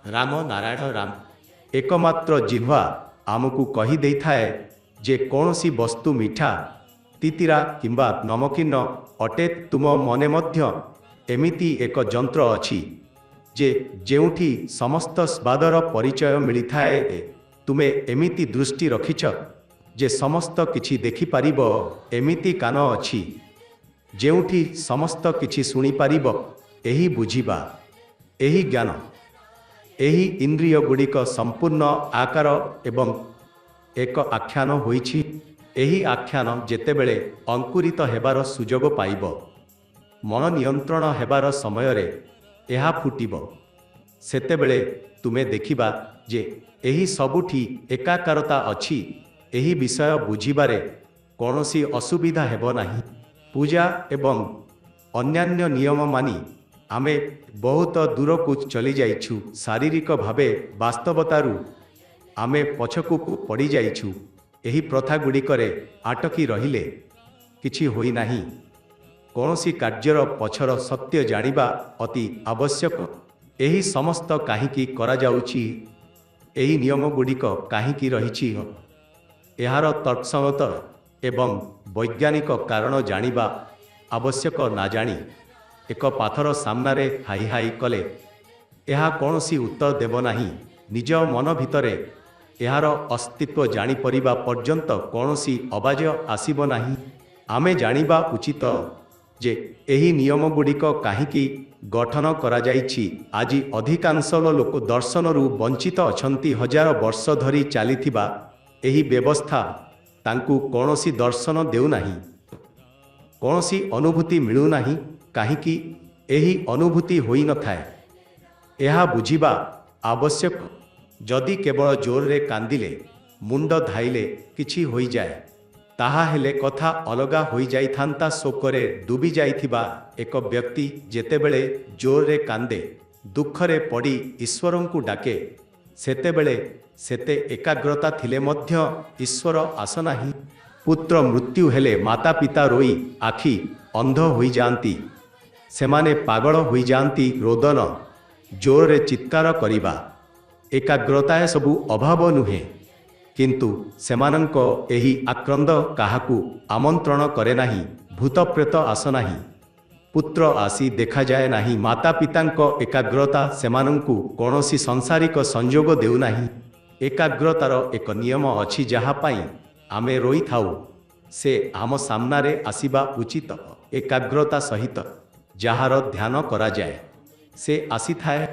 राम नारायण राम एकमात्र जिह्वा आमको कही देइथाए जे कौनसी वस्तु मीठा तितिरा किंबा नमकीन अटे। तुम मने मध्य एमिति एक जंत्र अछि जे जेउठी समस्त स्वादर परिचय मिलिथाए। तुमे एमिति दृष्टि रखिछ जे समस्त किछि देखि पारिबो, एमिति कान अछि जेउठी समस्त किछि सुनि पारिबो। एही बुझिबा, एही ज्ञान, एही इंद्रिय गुड़िक संपूर्ण आकार एवं एक आख्यान होइछि। एही आख्यान जेतेबेले अंकुरित हेबार सुजोग पाइब, मन नियंत्रण हेबार समय रे एहा फुटिब, सेतेबेले तुमे देखिबा जे एही सबुठी एकाकारता अछि। एही विषय बुझिबारे कौनसी असुविधा हेबो नाही। पूजा एवं अन्यान्य नियम मानी आमे बहुत दूरकू चली जाइछु। शारीरिक भावे वास्तवतारू आमे पछकू पड़ी जाइछु। एही प्रथा गुड़िकरे आटकी रहिले किछि होई नाही। कौनसी कार्यर पछर सत्य जानिबा अति आवश्यक। एही समस्त काहींकी करा जाउछि, एही नियम गुड़िक काहींकी रहिछि, एहार तर्कसंगत एवं वैज्ञानिक कारण जानिबा आवश्यक। ना जानी एक पाथर सामनारे हाई हाई कले एहा कौनसी उत्तर देव नाही। निज मन भितरे एहार अस्तित्व जानी परिबा पर्यंत कौनसी आवाज आसीब नाही। आमे जानिबा उचित जे एही नियम गुड़िक काहींकी गठन करा जाइछि। आजि अधिकांश लोक दर्शनरू वंचित अछंती। हजार वर्ष धरी चलीथिबा एही व्यवस्था तांकू कौनसी दर्शन देउ नाही, कौनसी अनुभूति मिलू नाही। काहींकि एही अनुभूति होई न थाए, एहा बुझिबा आवश्यक। जदि केवल जोर रे कांदिले, मुंड धाइले किछि होई जाए, ताहा हेले कथा अलगा होई जाइथांता। शोकरे डूबी जाइथिबा एक व्यक्ति जेतेबेले जोर रे कांदे, दुखरे पड़ी ईश्वरंकु डाके, सेतेबेले सेते एकाग्रता थिले मध्य ईश्वर आस नाही। पुत्र मृत्यु हेले माता पिता रोई आखि अंध होई जांती, सेमाने पागल होई जांती। रोदन, जोर रे चित्कार करिबा, एकाग्रता सबु अभाव नुहे, किंतु सेमानंको एही आक्रंद काहाकू आमंत्रण करे नाही। भूत प्रेत आस नाही, पुत्र आसी देखा जाए नाही। माता पितांको एकाग्रता सेमानंकू कौनसी सांसारिक संजोग देउ नाही। एकाग्रतार एक नियम अछि, जहा पाई आमे रोई थाउ से आम सामनारे आसीबा उचित। एकाग्रता सहित जहार ध्यान करा जाए से आसी थाए।